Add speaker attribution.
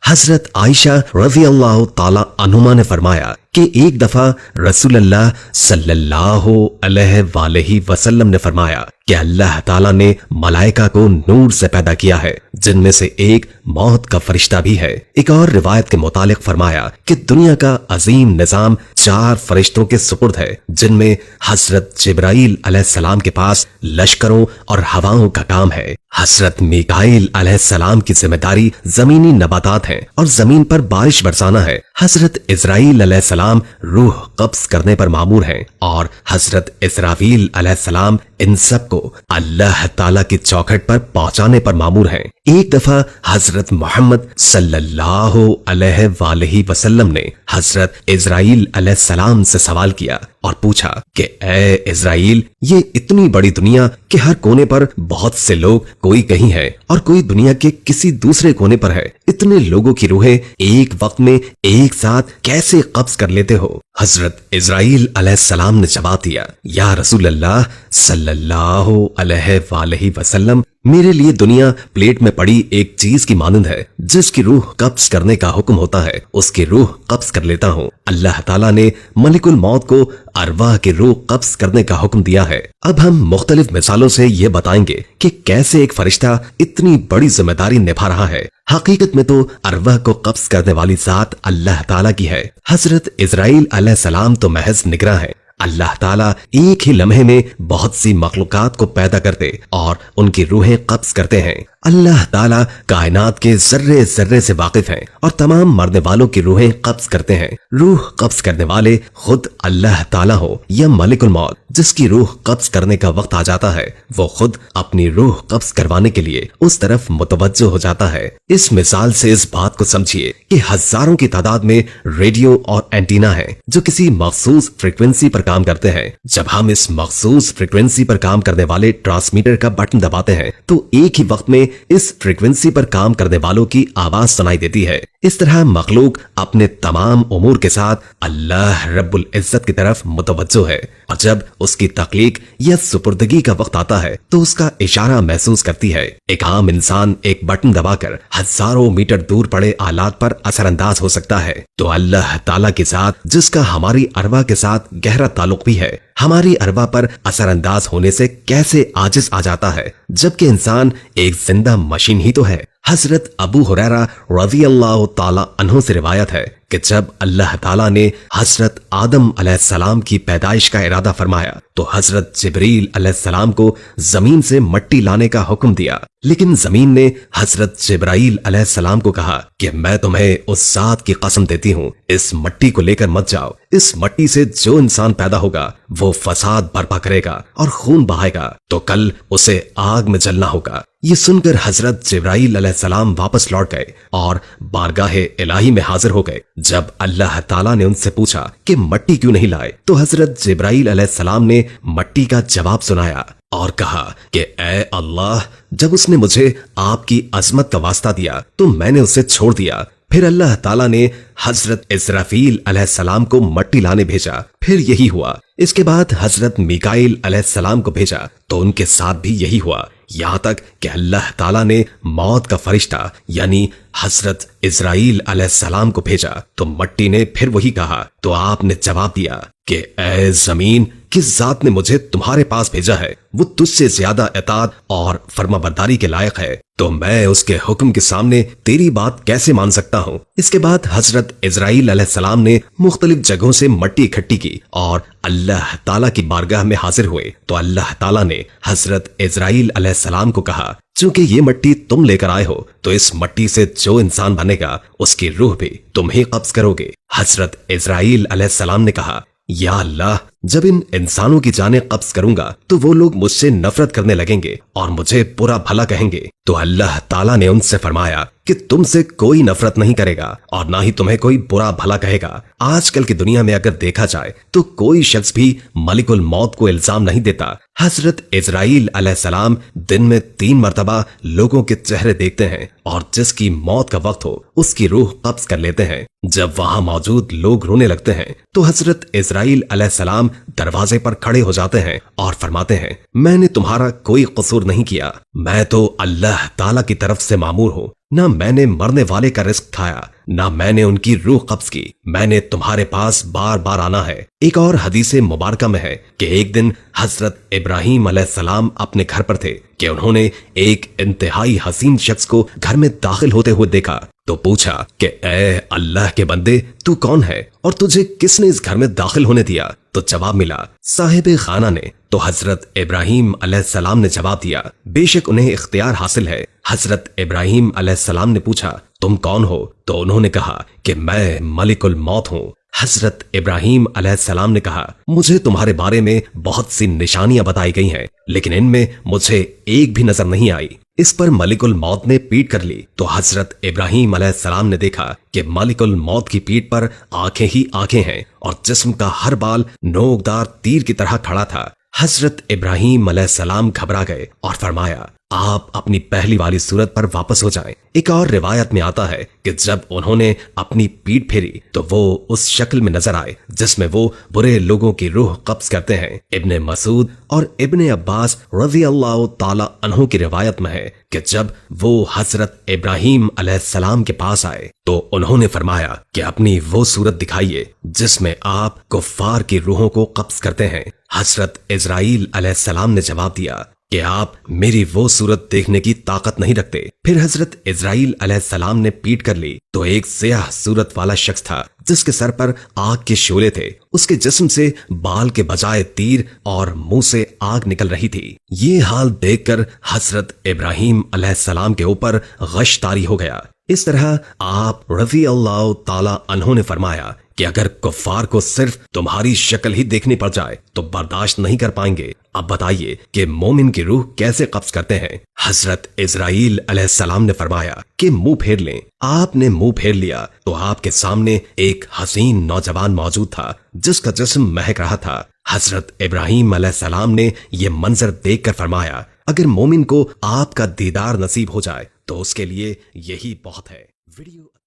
Speaker 1: हजरत आयशा रज़ी अल्लाह ताला अन्हुमा ने फरमाया कि एक दफा रसूलुल्लाह सल्लल्लाहु अलैहि वसल्लम ने फरमाया कि अल्लाह ताला ने मलाइका को नूर से पैदा किया है, जिनमें से एक मौत का फरिश्ता भी है। एक और रिवायत के मुतालिक फरमाया कि दुनिया का अजीम निजाम 4 फरिश्तों के सुपुर्द है, जिनमें हजरत जिब्राइल अलैहिस्सलाम के पास लश्करों और हवाओं का काम है। हजरत मीकाईल अलैहिस्सलाम की जिम्मेदारी जमीनी नबातात है और जमीन पर बारिश बरसाना है। हजरत इजराइल अलैहिस्सलाम रूह कब्ज करने पर मामूर हैं और हजरत इसराफील अलैहिस्सलाम इन सब को अल्लाह ताला की चौखट पर पहुंचाने पर मामूर हैं। एक दफा हजरत मोहम्मद सल्लल्लाहु अलैहि वसल्लम ने हजरत इजराइल अलैहिस्सलाम से सवाल किया और पूछा कि ए इजराइल, ये इतनी बड़ी दुनिया कि हर कोने पर बहुत से लोग, कोई कहीं है और कोई दुनिया के किसी दूसरे कोने पर है, इतने लोगों की रूहें एक वक्त में एक साथ कैसे कब्ज कर लेते हो? हजरत इजराइल अलैहिस्सलाम ने जवाब दिया, या रसूल अल्लाह सल्लल्लाहु अलैहि वसल्लम, मेरे लिए दुनिया प्लेट में पड़ी एक चीज की मानंद है, जिसकी रूह कब्ज करने का हुक्म होता है, उसकी रूह कब्ज कर लेता हूँ। अल्लाह ताला ने मलिकुल मौत को अरवाह की रूह कब्ज करने का हुक्म दिया है। अब हम मुख्तलिफ मिसालों से ये बताएंगे कि कैसे एक फरिश्ता इतनी बड़ी जिम्मेदारी निभा रहा है। हकीकत में तो अरवाह को कब्ज करने वाली जात अल्लाह ताला की है। हजरत इजराइल अलैहिस्सलाम तो महज निगरां है। अल्लाह ताला एक ही लम्हे में बहुत सी मखलूकात को पैदा करते और उनकी रूहें कब्ज करते हैं। अल्लाह ताला कायनात के जर्रे जर्रे से वाकिफ हैं और तमाम मरने वालों की रूहें कब्ज करते हैं। रूह कब्ज करने वाले खुद अल्लाह ताला हो या मलिकुल मौत, जिसकी रूह कब्ज करने का वक्त आ जाता है, वो खुद अपनी रूह कब्ज करवाने के लिए उस तरफ मुतवज्जो हो जाता है। इस मिसाल से इस बात को समझिए कि हजारों की तादाद में रेडियो और एंटीना है जो किसी मखसूस फ्रीक्वेंसी पर काम करते हैं। जब हम इस मखसूस फ्रीक्वेंसी पर काम करने वाले ट्रांसमीटर का बटन दबाते हैं तो एक ही वक्त में इस फ्रीक्वेंसी पर काम करने वालों की आवाज सुनाई देती है। इस तरह मखलूक अपने तमाम उमूर के साथ अल्लाह रब्बुल इज्जत की तरफ मुतवज्जो है और जब उसकी तख्लीक या सुपुर्दगी का वक्त आता है तो उसका इशारा महसूस करती है। एक आम इंसान एक बटन दबाकर हजारों मीटर दूर पड़े आलात पर असरअंदाज हो सकता है, तो अल्लाह ताला के साथ जिसका हमारी अरवा के साथ गहरा ताल्लुक भी है, हमारी अरवा पर असरअंदाज होने से कैसे आजिज आ जाता है, जबकि इंसान एक जिंदा मशीन ही तो है। हजरत अबू हुरैरा रज़ी अल्लाह ताला अन्हु से रिवायत है कि जब अल्लाह ताला ने हजरत आदम अलैहिस्सलाम की पैदाइश का इरादा फरमाया तो हजरत जिब्रील अलैहिस्सलाम को जमीन से मट्टी लाने का हुक्म दिया, लेकिन जमीन ने हजरत जिब्राइल अलैहिस्सलाम को कहा कि मैं तुम्हें उस जात की कसम देती हूँ, इस मट्टी को लेकर मत जाओ। इस मट्टी से जो इंसान पैदा होगा वो फसाद बर्पा करेगा और खून बहाएगा, तो कल उसे आग में जलना होगा। ये सुनकर हजरत जिब्राइल अलैहिस्सलाम वापस लौट गए और बारगाहे इलाही में हाजिर हो गए। जब अल्लाह ताला ने उनसे पूछा कि मट्टी क्यों नहीं लाए, तो हजरत जिब्राइल अलैहिस्सलाम ने मट्टी का जवाब सुनाया और कहा कि ए अल्लाह, जब उसने मुझे आपकी अजमत का वास्ता दिया तो मैंने उसे छोड़ दिया। फिर अल्लाह ताला ने हजरत इसराफील अलैहिस्सलाम को मट्टी लाने भेजा, फिर यही हुआ। इसके बाद हजरत मीकाईल अलैहिस्सलाम को भेजा तो उनके साथ भी यही हुआ, यहाँ तक कि अल्लाह ताला ने मौत का फरिश्ता यानी हजरत इजराइल अलैहिस्सलाम को भेजा तो मट्टी ने फिर वही कहा। तो आपने जवाब दिया कि ए जमीन, किस जात ने मुझे तुम्हारे पास भेजा है, वो तुझसे ज्यादा इताअत और फर्माबरदारी के लायक है, तो मैं उसके हुक्म के सामने तेरी बात कैसे मान सकता हूँ। इसके बाद हजरत इजराइल अलैहिस्सलाम ने मुख्तलिफ जगहों से मट्टी इकट्ठी की और अल्लाह ताला की बारगाह में हाजिर हुए तो अल्लाह ताला ने हजरत इजराइल अलैहिस्सलाम को कहा, चूंकि ये मट्टी तुम लेकर आए हो तो इस मट्टी से जो इंसान बनेगा उसकी रूह भी तुम ही कब्ज करोगे। हजरत इजराइल अलैहिस्सलाम ने कहा, या अल्लाह, जब इन इंसानों की जानें कब्ज करूंगा तो वो लोग मुझसे नफरत करने लगेंगे और मुझे बुरा भला कहेंगे। तो अल्लाह ताला ने उनसे फरमाया कि तुमसे कोई नफरत नहीं करेगा और ना ही तुम्हें कोई बुरा भला कहेगा। आजकल की दुनिया में अगर देखा जाए तो कोई शख्स भी मलिकुल मौत को इल्जाम नहीं देता। हजरत इजराइल अलैहिस्सलाम दिन में 3 मरतबा लोगों के चेहरे देखते हैं और जिसकी मौत का वक्त हो उसकी रूह कब्ज कर लेते हैं। जब वहां मौजूद लोग रोने लगते हैं तो हजरत इजराइल अलैहिस्सलाम दरवाजे पर खड़े हो जाते हैं और फरमाते हैं, मैंने तुम्हारा कोई कसूर नहीं किया, मैं तो अल्लाह ताला की तरफ से मामूर हूँ। ना मैंने मरने वाले का रिस्क खाया, ना मैंने उनकी रूह कब्ज की, मैंने तुम्हारे पास बार बार आना है। एक और हदीस मुबारका में है कि एक दिन हजरत इब्राहिम अलैहिस्सलाम अपने घर पर थे कि उन्होंने एक इंतहाई हसीन शख्स को घर में दाखिल होते हुए देखा तो पूछा कि ए अल्लाह के बंदे, तू कौन है और तुझे किसने इस घर में दाखिल होने दिया? तो जवाब मिला, साहिब खाना ने। तो हजरत इब्राहिम अलैहिस्सलाम ने जवाब दिया, बेशक उन्हें इख्तियार हासिल है। हजरत इब्राहिम अलैहिस्सलाम ने पूछा, तुम कौन हो? तो उन्होंने कहा कि मैं मलिकुल मौत हूँ। हजरत इब्राहिम अलैहिस्सलाम ने कहा, मुझे तुम्हारे बारे में बहुत सी निशानियां बताई गई हैं, लेकिन इनमें मुझे एक भी नजर नहीं आई। इस पर मलिकुल मौत ने पीठ कर ली तो हजरत इब्राहिम अलैहिस्सलाम ने देखा कि मलिकुल मौत की पीठ पर आंखें ही आंखें हैं और जिस्म का हर बाल नोकदार तीर की तरह खड़ा था। हजरत इब्राहिम अलैहिस्सलाम घबरा गए और फरमाया, आप अपनी पहली वाली सूरत पर वापस हो जाएं। एक और रिवायत में आता है कि जब उन्होंने अपनी पीठ फेरी तो वो उस शक्ल में नजर आए जिसमें वो बुरे लोगों की रूह कब्ज करते हैं। इब्ने मसूद और इब्ने अब्बास रज़ी अल्लाह ताला अन्हु की रिवायत में है कि जब वो हजरत इब्राहिम अलैहिस्सलाम के पास आए तो उन्होंने फरमाया कि अपनी वो सूरत दिखाइए जिसमें आप कुफ्फार की रूहों को कब्ज करते हैं। हजरत इजराइल अलैहिस्सलाम ने जवाब दिया कि आप मेरी वो सूरत देखने की ताकत नहीं रखते। फिर हजरत इजराइल अलैहिस्सलाम ने पीठ कर ली तो एक स्याह सूरत वाला शख्स था जिसके सर पर आग के शोले थे। उसके जिस्म से बाल के बजाय तीर और मुंह से आग निकल रही थी। ये हाल देखकर हजरत इब्राहिम अलैहिस्सलाम के ऊपर गश तारी हो गया। इस तरह आप रज़ी अल्लाह ताला अन्हु ने फरमाया कि अगर कुफ्फार को सिर्फ तुम्हारी शक्ल ही देखनी पड़ जाए तो बर्दाश्त नहीं कर पाएंगे। अब बताइए कि मोमिन की रूह कैसे कब्ज करते हैं? हजरत इजराइल अलैहिस्सलाम ने फरमाया कि मुंह फेर लें। आपने मुंह फेर लिया तो आपके सामने एक हसीन नौजवान मौजूद था जिसका जिस्म महक रहा था। हजरत इब्राहिम अलैहिस्सलाम ने यह मंजर देखकर फरमाया, अगर मोमिन को आपका दीदार नसीब हो जाए तो उसके लिए यही बहुत है। वीडियो